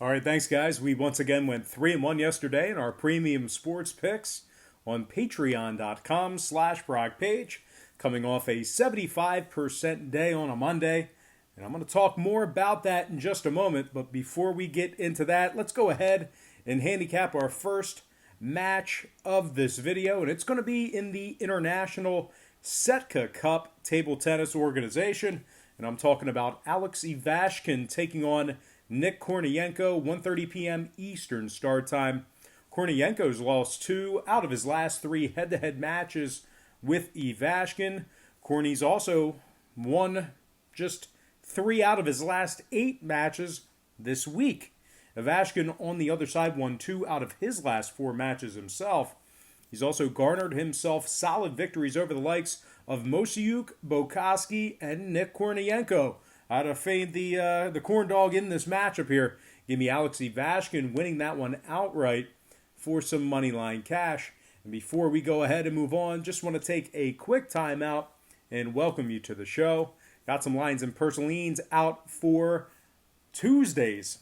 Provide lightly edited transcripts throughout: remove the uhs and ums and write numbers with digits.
All right, thanks, guys. We once again went 3-1 yesterday in our premium sports picks on patreon.com/Brock Page, coming off a 75% day on a Monday. And I'm going to talk more about that in just a moment. But before we get into that, let's go ahead and handicap our first match of this video. And it's going to be in the International Setka Cup Table Tennis Organization. And I'm talking about Alexeev taking on Nick Kornienko, 1:30 p.m. Eastern start time. Kornienko's lost 2 out of his last 3 head-to-head matches with Ivashkin. Kornie's also won just 3 out of his last 8 matches this week. Ivashkin, on the other side, won 2 out of his last 4 matches himself. He's also garnered himself solid victories over the likes of Moshiach, Bukowski, and Nick Kornienko. I'd have faded the corn dog in this matchup here. Give me Alexeev winning that one outright for some money line cash. And before we go ahead and move on, just want to take a quick timeout and welcome you to the show. Got some lines and personalines out for Tuesday's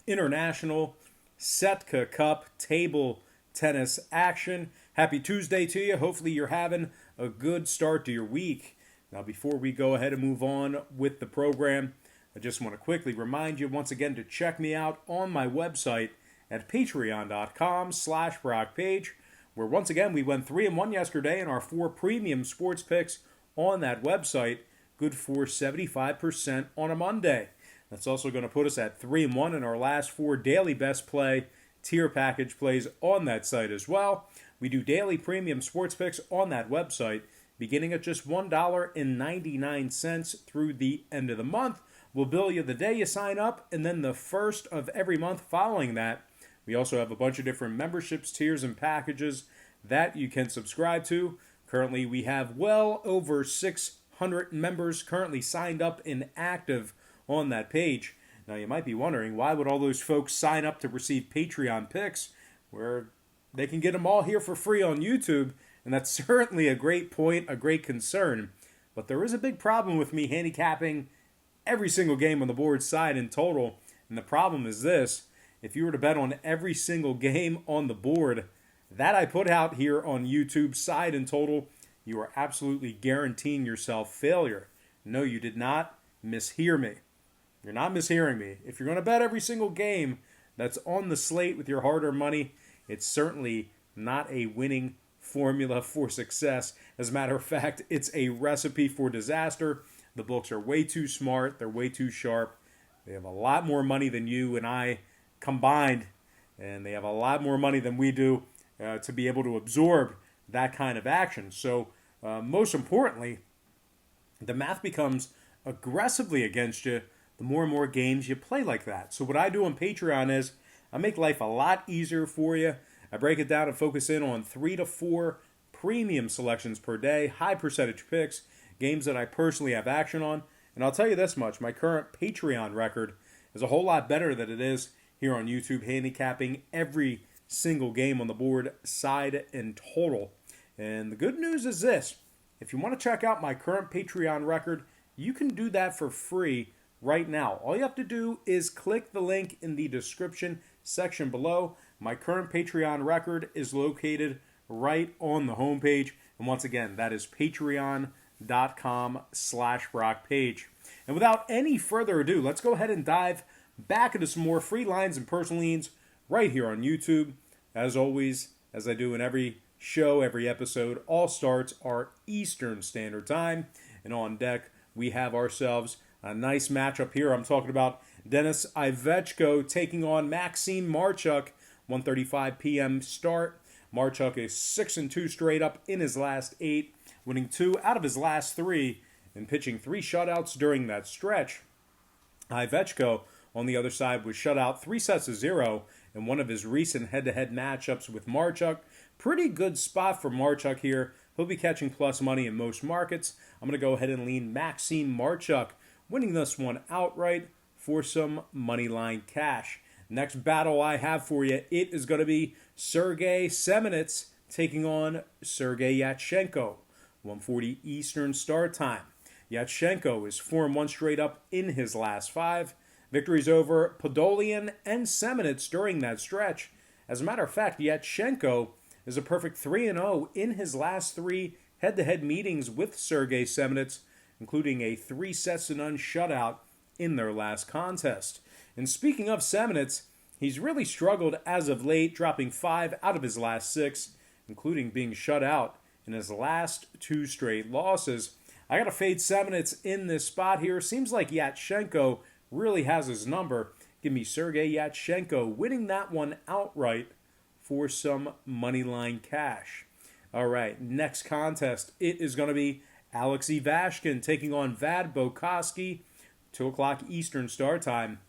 International Setka Cup Table Tennis action. Happy Tuesday to you. Hopefully you're having a good start to your week. Now, before we go ahead and move on with the program, I just want to quickly remind you once again to check me out on my website at patreon.com/BrockPage, where once again we went 3-1 yesterday in our 4 premium sports picks on that website, good for 75% on a Monday. That's also going to put us at 3-1 in our last 4 daily best play tier package plays on that site as well. We do daily premium sports picks on that website, beginning at just $1.99 through the end of the month. We'll bill you the day you sign up, and then the first of every month following that. We also have a bunch of different memberships, tiers, and packages that you can subscribe to. Currently, we have well over 600 members currently signed up and active on that page. Now, you might be wondering, why would all those folks sign up to receive Patreon picks, where they can get them all here for free on YouTube? And that's certainly a great point, a great concern. But there is a big problem with me handicapping every single game on the board side in total. And the problem is this: if you were to bet on every single game on the board that I put out here on YouTube side in total, you are absolutely guaranteeing yourself failure. No, you did not mishear me. You're not mishearing me. If you're going to bet every single game that's on the slate with your hard-earned money, it's certainly not a winning formula for success. As a matter of fact, it's a recipe for disaster. The books are way too smart. They're way too sharp. They have a lot more money than you and I combined, and they have a lot more money than we do to be able to absorb that kind of action. So most importantly, the math becomes aggressively against you the more and more games you play like that. So what I do on Patreon is I make life a lot easier for you. I break it down and focus in on 3 to 4 premium selections per day, high percentage picks, games that I personally have action on. And I'll tell you this much, my current Patreon record is a whole lot better than it is here on YouTube, handicapping every single game on the board, side and total. And the good news is this: if you want to check out my current Patreon record, you can do that for free right now. All you have to do is click the link in the description section below. My current Patreon record is located right on the homepage. And once again, that is patreon.com/BrockPage. And without any further ado, let's go ahead and dive back into some more free lines and personalines right here on YouTube. As always, as I do in every show, every episode, all starts are Eastern Standard Time. And on deck, we have ourselves a nice matchup here. I'm talking about Denis Ivechko taking on Maxime Marchuk, 1:35 p.m. start. Marchuk is 6-2 straight up in his last 8, winning 2 out of his last 3, and pitching 3 shutouts during that stretch. Ivechko, on the other side, was shut out 3-0 in one of his recent head-to-head matchups with Marchuk. Pretty good spot for Marchuk here. He'll be catching plus money in most markets. I'm going to go ahead and lean Maxime Marchuk, winning this one outright for some money line cash. Next battle I have for you, it is going to be Sergey Semenets taking on Sergey Yatchenko. 1:40 Eastern start time. Yatchenko is 4-1 straight up in his last 5. Victories over Podolyan and Semenets during that stretch. As a matter of fact, Yatchenko is a perfect 3-0 in his last 3 head-to-head meetings with Sergei Semenets, including a 3-0 shutout in their last contest. And speaking of Semenets, he's really struggled as of late, dropping 5 out of his last 6, including being shut out in his last 2 straight losses. I got to fade Semenets in this spot here. Seems like Yatchenko really has his number. Give me Sergei Yatchenko winning that one outright for some moneyline cash. All right, next contest. It is going to be Ashkan taking on Vad Bukowski, 2 o'clock Eastern start time.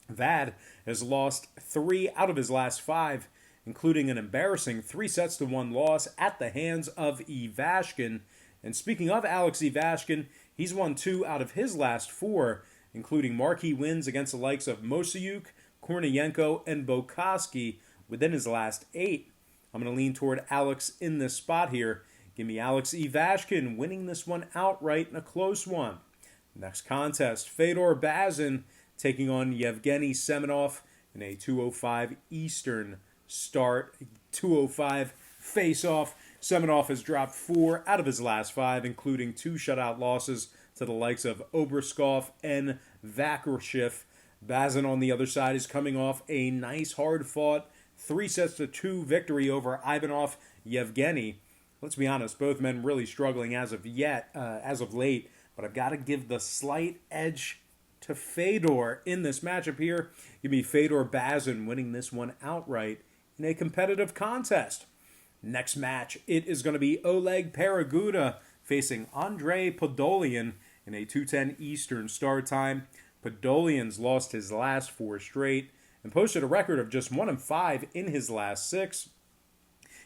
Vad has lost 3 out of his last 5, including an embarrassing 3-1 loss at the hands of Ashkan. And speaking of Ashkan, he's won 2 out of his last 4, including marquee wins against the likes of Moshiach, Kornienko, and Bukowski within his last 8. I'm going to lean toward Alex in this spot here. Give me Ashkan winning this one outright in a close one. Next contest, Fedor Bazin taking on Yevgeny Semenov in a 2:05 Eastern start, 2:05 face-off. Semenov has dropped 4 out of his last 5, including 2 shutout losses to the likes of Obrskov and Vakrashev. Bazin on the other side is coming off a nice hard-fought 3-2 victory over Ivanov Yevgeny. Let's be honest, both men really struggling as of late, but I've got to give the slight edge to Fedor in this matchup here. Give me Fedor Bazin winning this one outright in a competitive contest. Next match, it is going to be Oleg Pereguda facing Andrei Podolyan in a 2:10 Eastern start time. Podolyan's lost his last 4 straight and posted a record of just 1-5 in his last 6.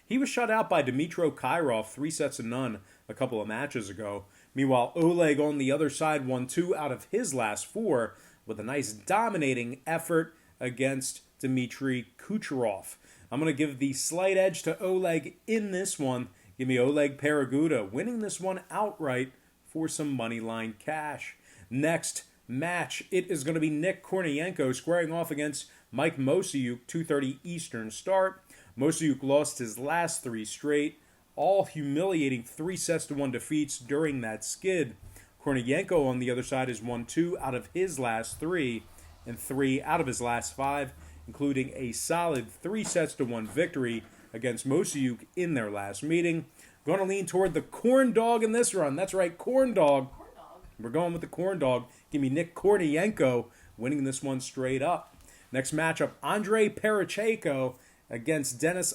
He was shut out by Dmitro Kirov 3-0 a couple of matches ago. Meanwhile, Oleg on the other side won 2 out of his last 4 with a nice dominating effort against Dmitry Kucherov. I'm going to give the slight edge to Oleg in this one. Give me Oleg Pereguda winning this one outright for some moneyline cash. Next match, it is going to be Nick Kornienko squaring off against Mike Moshiach, 2:30 Eastern start. Moshiach lost his last 3 straight, all humiliating 3-1 defeats during that skid. Kornienko on the other side has won 2 out of his last 3 and 3 out of his last 5, including a solid 3-1 victory against Moshiach in their last meeting. Going to lean toward the corn dog in this run. That's right, corn dog. We're going with the corn dog. Give me Nick Kornienko winning this one straight up. Next matchup, Andrei Perecheko against Denis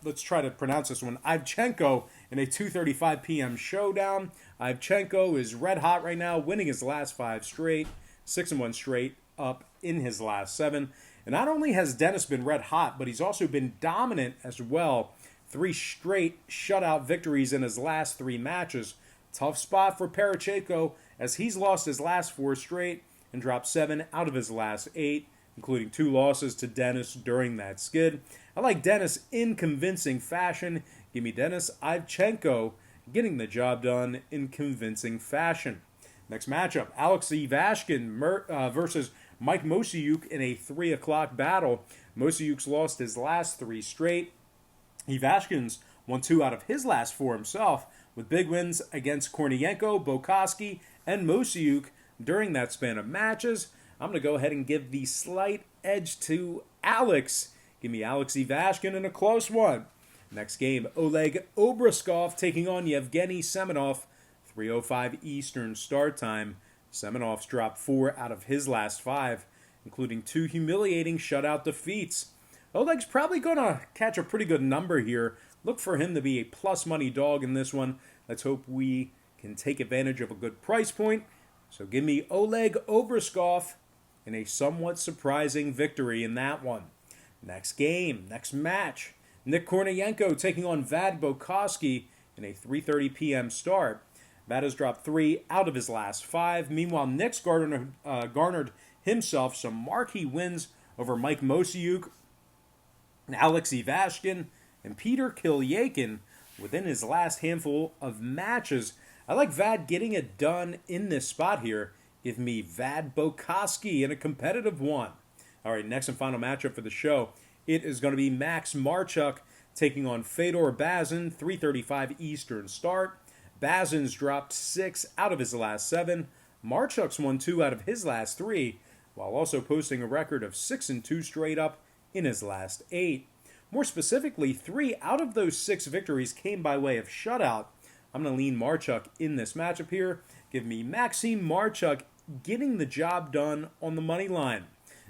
let's try to pronounce this one, Ivchenko in a 2:35 p.m. showdown. Ivchenko is red hot right now, winning his last 5 straight, 6-1 straight up in his last 7. And not only has Denis been red hot, but he's also been dominant as well. 3 straight shutout victories in his last 3 matches. Tough spot for Perecheko as he's lost his last 4 straight and dropped 7 out of his last 8, including 2 losses to Denis during that skid. I like Denis in convincing fashion. Give me Denis Ivchenko getting the job done in convincing fashion. Next matchup, Alexeev versus Mike Moshiach in a 3 o'clock battle. Moshiach's lost his last 3 straight. Ivashkin's won 2 out of his last 4 himself, with big wins against Kornienko, Bukowski, and Moshiach during that span of matches. I'm going to go ahead and give the slight edge to Alex. Give me Alexeev in a close one. Next game, Oleg Obrskov taking on Yevgeny Semenov, 3:05 Eastern start time. Semenov's dropped 4 out of his last 5, including 2 humiliating shutout defeats. Oleg's probably going to catch a pretty good number here. Look for him to be a plus money dog in this one. Let's hope we can take advantage of a good price point. So give me Oleg Obrskov in a somewhat surprising victory in that one. Next game, next match. Nick Kornienko taking on Vad Bukowski in a 3:30 p.m. start. Vad has dropped 3 out of his last 5. Meanwhile, Nick's garnered himself some marquee wins over Mike Moshiach, Alexeev, and Peter Kilyakin within his last handful of matches. I like Vad getting it done in this spot here. Give me Vad Bukowski in a competitive one. All right, next and final matchup for the show. It is going to be Max Marchuk taking on Fedor Bazin, 3:35 Eastern start. Bazin's dropped 6 out of his last 7. Marchuk's won 2 out of his last 3, while also posting a record of 6-2 straight up in his last 8. More specifically, 3 out of those 6 victories came by way of shutout. I'm going to lean Marchuk in this matchup here. Give me Maxim Marchuk getting the job done on the money line.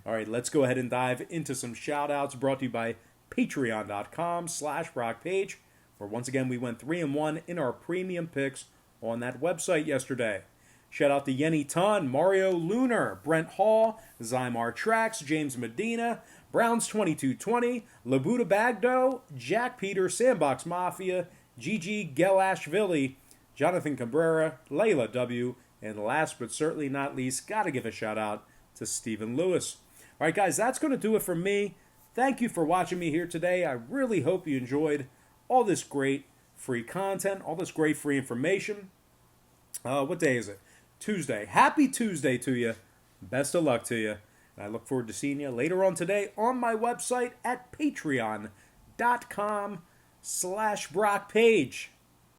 All right, let's go ahead and dive into some shout-outs brought to you by patreon.com/BrockPage, where once again we went 3-1 in our premium picks on that website yesterday. Shout out to Yenny Ton, Mario Lunar, Brent Hall, Zymar Trax, James Medina, Browns 2220, Labuda Bagdo, Jack Peter, Sandbox Mafia, Gigi Gelashvili, Jonathan Cabrera, Layla W., and last but certainly not least, gotta give a shout out to Stephen Lewis. All right, guys, that's going to do it for me. Thank you for watching me here today. I really hope you enjoyed all this great free content, all this great free information. What day is it? Tuesday. Happy Tuesday to you. Best of luck to you. And I look forward to seeing you later on today on my website at patreon.com/BrockPage.